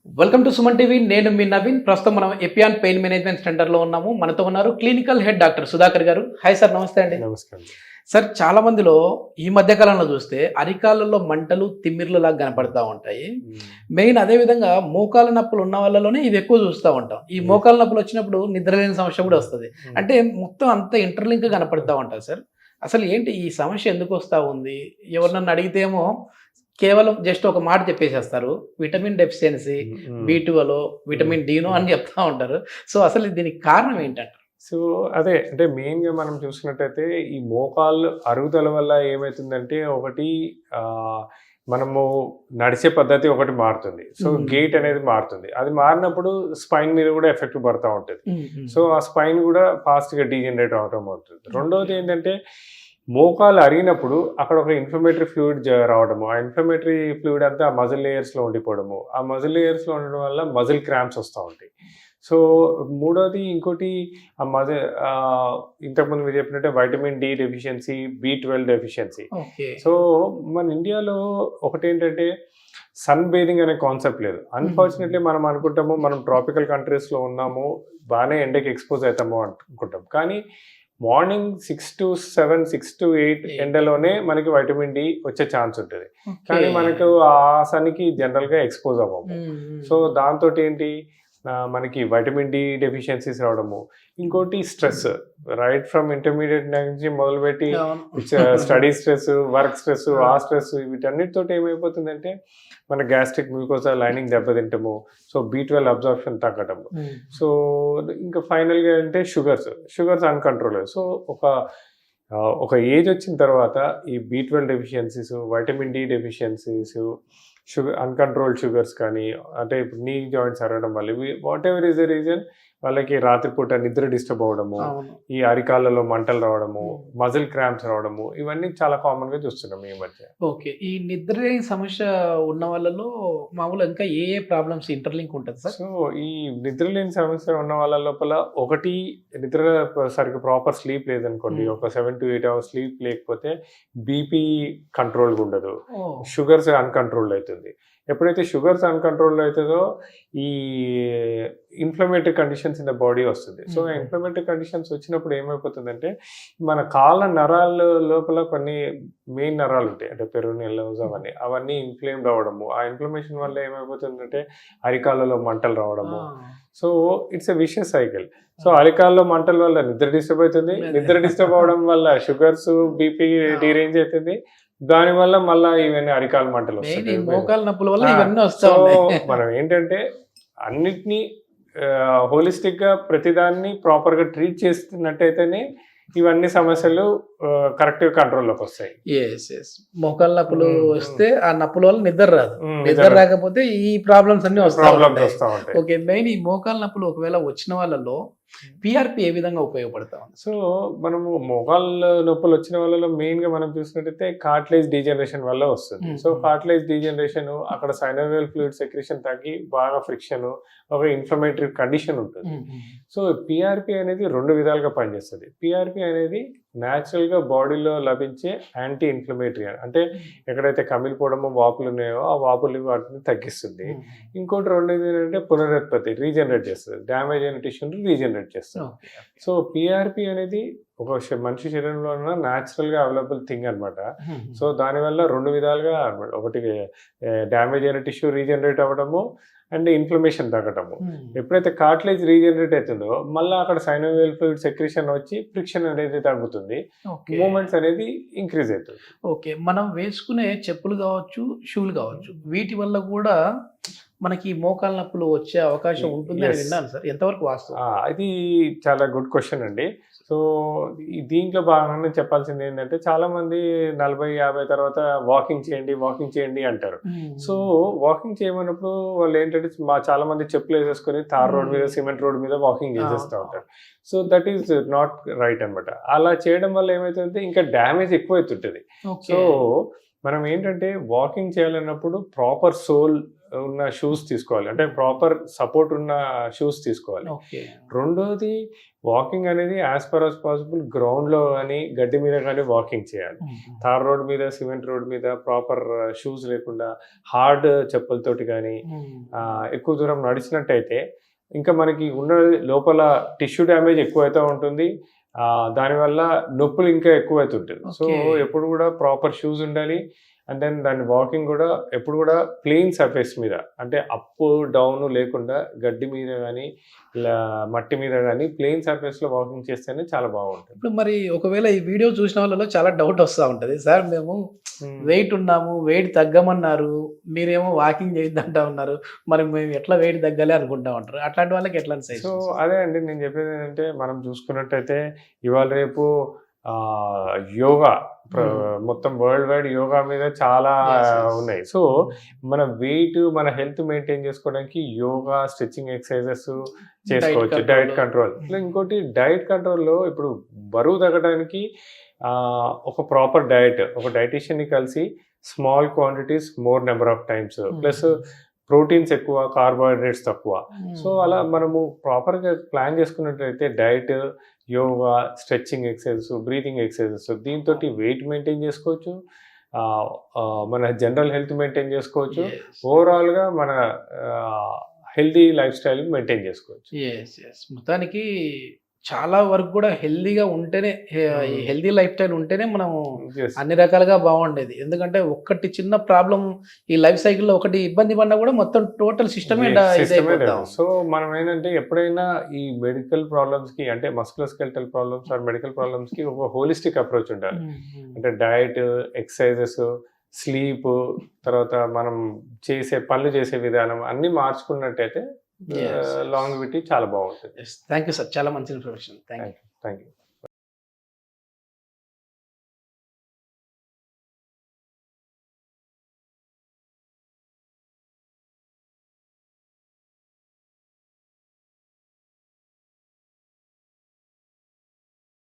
Welcome to Suman TV. నేను మీ నవీన్. ప్రస్తుతం మనం ఎపియాన్ పెయిన్ మేనేజ్మెంట్ సెంటర్లో ఉన్నాము. మనతో ఉన్నారు క్లినికల్ హెడ్ డాక్టర్ సుధాకర్ గారు. హాయ్ సార్, నమస్తే అండి. నమస్కారం. సార్, చాలా మందిలో ఈ మధ్య కాలంలో చూస్తే అరికాళ్ళలో మంటలు, తిమ్మిర్లు లాగా కనపడతా ఉంటాయి. మెయిన్ అదే విధంగా మోకాల నొప్పులు ఉన్న వాళ్ళలోనే ఇవి ఎక్కువ చూస్తూ ఉంటాం. ఈ మోకాల నొప్పులు వచ్చినప్పుడు నిద్రలేని సమస్య కూడా వస్తుంది. అంటే మొత్తం అంత ఇంటర్లింక్ కనపడతా ఉంటుంది సార్. అసలు ఏంటి ఈ సమస్య ఎందుకు వస్తూ ఉంది? ఎవరినన్ను అడిగితేమో కేవలం జస్ట్ ఒక మాట చెప్పేసేస్తారు, విటమిన్ డెఫిషియన్సీ, B12, విటమిన్ డీనో అని చెప్తా ఉంటారు. సో అసలు దీనికి కారణం ఏంటంటారు? సో అదే అంటే మెయిన్గా మనం చూసుకున్నట్టయితే ఈ మోకాళ్ళు అరుగుదల వల్ల ఏమవుతుందంటే ఒకటి మనము నడిచే పద్ధతి ఒకటి మారుతుంది. సో గేట్ అనేది మారుతుంది. అది మారినప్పుడు స్పైన్ మీద కూడా ఎఫెక్ట్ పడుతూ ఉంటుంది. సో ఆ స్పైన్ కూడా ఫాస్ట్గా డీజనరేట్ అవడం అవుతుంది. రెండవది ఏంటంటే మోకాలు అరిగినప్పుడు అక్కడ ఒక ఇన్ఫ్లమేటరీ ఫ్లూయిడ్ రావడము, ఆ ఇన్ఫ్లమేటరీ ఫ్లూయిడ్ అంతా ఆ మజిల్ లేయర్స్లో ఉండిపోవడము, ఆ మజిల్ లేయర్స్లో ఉండడం వల్ల మజిల్ క్రాంప్స్ వస్తూ ఉంటాయి. సో మూడోది ఇంకోటి ఆ ఇంతకుముందు మీరు చెప్పినట్టే vitamin D deficiency, B12 deficiency. So మన ఇండియాలో ఒకటి ఏంటంటే సన్ బేదింగ్ అనే కాన్సెప్ట్ లేదు. అన్ఫార్చునేట్లీ మనం అనుకుంటాము మనం ట్రాపికల్ కంట్రీస్లో ఉన్నాము, బాగానే ఎండకి ఎక్స్పోజ్ అవుతాము అనుకుంటాం. కానీ మార్నింగ్ 6 to 7, 6 to 8 ఎండలోనే మనకి వైటమిన్ డి వచ్చే ఛాన్స్ ఉంటుంది. కానీ మనకు ఆ సన్కి జనరల్గా ఎక్స్పోజ్ అవ్వము. సో దాంతో ఏంటి మనకి వైటమిన్ డి డెఫిషియన్సీస్ రావడము. ఇంకోటి స్ట్రెస్, రైట్ ఫ్రమ్ ఇంటర్మీడియట్ నుంచి మొదలుపెట్టి స్టడీ స్ట్రెస్, వర్క్ స్ట్రెస్, ఆ స్ట్రెస్ వీటన్నిటితో ఏమైపోతుందంటే మన గ్యాస్ట్రిక్ మ్యూకోసా లైనింగ్ దెబ్బతింటము. సో B12 అబ్జార్ప్షన్ తగ్గటము. సో ఇంకా ఫైనల్గా అంటే షుగర్స్ అన్కంట్రోల్. సో ఒక ఏజ్ వచ్చిన తర్వాత ఈ B12 deficiencies, vitamin D deficiencies, uncontrolled sugars కానీ, అంటే ఇప్పుడు నీ జాయింట్స్ అరగడం వల్ల whatever is the reason వాళ్ళకి రాత్రిపూట నిద్ర డిస్టర్బ్ అవ్వడము, ఈ అరికాళ్ళలో మంటలు రావడము, మజిల్ క్రాంప్స్ రావడము, ఇవన్నీ చాలా కామన్ గా చూస్తున్నాం ఈ మధ్య. ఓకే, ఈ నిద్ర లేని సమస్య ఉన్న వాళ్ళలో మామూలు ఇంకా ఏ ప్రాబ్లమ్స్ ఇంటర్లింక్ ఉంటుంది సార్? సో ఈ నిద్ర లేని సమస్య ఉన్న వాళ్ళ లోపల ఒకటి నిద్ర సరిగ్గా ప్రాపర్ స్లీప్ లేదనుకోండి, ఒక 7 to 8 hours స్లీప్ లేకపోతే బీపీ కంట్రోల్ ఉండదు, షుగర్స్ అన్కంట్రోల్ అవుతుంది. ఎప్పుడైతే షుగర్స్ అన్కంట్రోల్ అవుతుందో ఈ inflammatory conditions in the body వస్తుంది. సో ఇన్ఫ్లమేటరీ కండిషన్స్ వచ్చినప్పుడు ఏమైపోతుందంటే మన కాళ్ళ నరాల లోపల కొన్ని మెయిన్ నరాలు ఉంటాయి, అంటే పెరోనియల్ నర్వ్స్ అవన్నీ ఇన్ఫ్లేమ్డ్ అవ్వడము. ఆ ఇన్ఫ్లమేషన్ వల్ల ఏమైపోతుందంటే అరికాళ్ళలో మంటలు రావడము. So it's a vicious cycle. So అరికాల్లో మంటల వల్ల నిద్ర డిస్టర్బ్ అవుతుంది, నిద్ర డిస్టర్బ్ అవడం వల్ల షుగర్స్, బీపీ డీరేంజ్ అవుతుంది. దానివల్ల మళ్ళీ ఇవన్నీ అరికాల మంటలు వస్తాయి. మనం ఏంటంటే అన్నిటినీ హోలిస్టిక్ గా ప్రతిదాన్ని ప్రాపర్ గా ట్రీట్ చేస్తున్నట్టయితేనే ఇవన్నీ సమస్యలు కరెక్ట్ కంట్రోల్లోకి వస్తాయి. మోకాళ్ళ నొప్పులు వస్తే ఆ నొప్పుల వల్ల నిద్ర రాదు, నిద్ర రాకపోతే ఈ ప్రాబ్లమ్స్ అన్ని వస్తా ఉంటాయి. ఓకే, మెయిన్ ఈ మోకాళ్ళ నొప్పులు ఒకవేళ వచ్చిన వాళ్ళలో పిఆర్పి ఏ విధంగా ఉపయోగపడతా ఉంది? సో మనము మోకాళ్ళ నొప్పులు వచ్చిన వాళ్ళలో మెయిన్ గా మనం చూసినట్టయితే కార్టిలేజ్ డీజనరేషన్ వల్ల వస్తుంది. సో కార్టిలేజ్ డీజనరేషన్ అక్కడ సైనోవియల్ ఫ్లూయిడ్ సెక్రేషన్ తగ్గి బాగా ఫ్రిక్షన్, ఒక ఇన్ఫ్లమేటరీ కండిషన్ ఉంటుంది. సో పిఆర్పి అనేది 2 విధాలుగా పనిచేస్తుంది. పిఆర్పి అనేది న్యాచురల్ గా బాడీలో లభించే యాంటీ ఇన్ఫ్లమేటరీ, అంటే ఎక్కడైతే కమిలిపోవడమో వాపులు ఉన్నాయో ఆ వాపులు వాటిని తగ్గిస్తుంది. ఇంకోటి రెండోది ఏంటంటే పునరుత్పత్తి, రీజనరేట్ చేస్తుంది, డ్యామేజ్ అయిన టిష్యూని రీజనరేట్ చేస్తుంది. సో పిఆర్పి అనేది ఒక మనిషి శరీరంలో ఉన్న న్యాచురల్ గా అవైలబుల్ థింగ్ అనమాట. సో దానివల్ల 2 విధాలుగా అనమాట, ఒకటి డ్యామేజ్ అయిన టిష్యూ రీజనరేట్ అవ్వడము అండ్ ఇన్ఫ్లమేషన్ తగ్గటము. ఎప్పుడైతే కార్టిలేజ్ రీజనరేట్ అవుతుందో మళ్ళీ అక్కడ సైనోవియల్ ఫ్లూయిడ్ సెక్రేషన్ వచ్చి ఫ్రిక్షన్ అనేది తగ్గుతుంది, మూమెంట్స్ అనేది ఇంక్రీజ్ అవుతుంది. ఓకే, మనం వేసుకునే చెప్పులు కావచ్చు, షూలు కావచ్చు, వీటి వల్ల కూడా మనకి మోకాళ్ళ నొప్పులు వచ్చే అవకాశం ఉంటుంది అని విన్నాను సార్, ఎంతవరకు వాస్తవం? అది చాలా గుడ్ క్వశ్చన్ అండి. సో దీంట్లో భాగంగా చెప్పాల్సింది ఏంటంటే చాలా మంది 40-50 తర్వాత వాకింగ్ చేయండి అంటారు. సో వాకింగ్ చేయమన్నప్పుడు వాళ్ళు ఏంటంటే చాలా మంది చెప్పులు వేసేసుకొని తార్ రోడ్ మీద, సిమెంట్ రోడ్ మీద వాకింగ్ చేసేస్తూ ఉంటారు. So that is not right అనమాట. అలా చేయడం వల్ల ఏమవుతుందంటే ఇంకా డ్యామేజ్ ఎక్కువ అవుతుంటుంది. సో మనం ఏంటంటే వాకింగ్ చేయాలన్నప్పుడు ప్రాపర్ సోల్ ఉన్న షూస్ తీసుకోవాలి, అంటే ప్రాపర్ సపోర్ట్ ఉన్న షూస్ తీసుకోవాలి. రెండోది వాకింగ్ అనేది యాజ్ ఫర్ యాజ్ పాసిబుల్ గ్రౌండ్లో కానీ గడ్డి మీద కానీ వాకింగ్ చేయాలి. తార్ రోడ్ మీద, సిమెంట్ రోడ్ మీద ప్రాపర్ షూస్ లేకుండా హార్డ్ చెప్పులతోటి కానీ ఎక్కువ దూరం నడిచినట్టయితే ఇంకా మనకి ఉన్న లోపల టిష్యూ డ్యామేజ్ ఎక్కువైతే ఉంటుంది. దానివల్ల నొప్పులు ఇంకా ఎక్కువైతుంటుంది. సో ఎప్పుడు కూడా ప్రాపర్ షూస్ ఉండాలి. అండ్ దెన్ దాని వాకింగ్ కూడా ఎప్పుడు కూడా ప్లెయిన్ సర్ఫేస్ మీద, అంటే అప్ డౌన్ లేకుండా గడ్డి మీద కానీ మట్టి మీద కానీ ప్లెయిన్ సర్ఫేస్లో వాకింగ్ చేస్తేనే చాలా బాగుంటుంది. ఇప్పుడు మరి ఒకవేళ ఈ వీడియో చూసిన వాళ్ళలో చాలా డౌట్ వస్తూ ఉంటుంది, సార్ మేము వెయిట్ ఉన్నాము, వెయిట్ తగ్గమన్నారు, మీరేమో వాకింగ్ చేయొద్దంటా ఉన్నారు, మరి మేము ఎట్లా వెయిట్ తగ్గాలి అనుకుంటా ఉంటారు. అట్లాంటి వాళ్ళకి ఎట్లా సో అదే అండి నేను చెప్పేది ఏంటంటే, మనం చూసుకున్నట్టయితే ఇవాళ రేపు యోగా మొత్తం వరల్డ్ వైడ్ యోగా మీద చాలా ఉన్నాయి. సో మన వెయిట్, మన హెల్త్ మెయింటైన్ చేసుకోవడానికి యోగా, స్ట్రెచింగ్ ఎక్సర్సైజెస్ చేసుకోవచ్చు. డైట్ కంట్రోల్, ఇంకోటి డైట్ కంట్రోల్లో ఇప్పుడు బరువు తగ్గడానికి ఒక ప్రాపర్ డైట్, ఒక డైటీషియన్ని కలిసి small quantities more number of times, plus proteins ఎక్కువ, కార్బోహైడ్రేట్స్ తక్కువ. సో అలా మనము ప్రాపర్గా ప్లాన్ చేసుకున్నట్లయితే diet, yoga, stretching exercises, breathing exercises, దీంతో వెయిట్ మెయింటైన్ చేసుకోవచ్చు, మన జనరల్ హెల్త్ మెయింటైన్ చేసుకోవచ్చు, ఓవరాల్గా మన హెల్దీ లైఫ్ స్టైల్ మెయింటైన్ చేసుకోవచ్చు. మొత్తానికి చాలా వరకు కూడా హెల్దీగా ఉంటేనే, ఈ హెల్దీ లైఫ్ స్టైల్ ఉంటేనే మనం అన్ని రకాలుగా బాగుండేది. ఎందుకంటే ఒక్కటి చిన్న ప్రాబ్లం ఈ లైఫ్ సైకిల్లో ఒకటి ఇబ్బంది పడినా కూడా మొత్తం టోటల్ సిస్టమే. సో మనం ఏంటంటే ఎప్పుడైనా ఈ మెడికల్ ప్రాబ్లమ్స్ కి, అంటే musculoskeletal problems or medical problems కి ఒక హోలిస్టిక్ అప్రోచ్ ఉండాలి. అంటే డైట్, ఎక్సర్సైజెస్, స్లీప్, తర్వాత మనం పనులు చేసే విధానం అన్ని మార్చుకున్నట్టయితే లాంగివిటీ చాలా బాగుంటుంది. థ్యాంక్ యూ సార్, చాలా మంచి ఇన్ఫర్మేషన్. Thank you.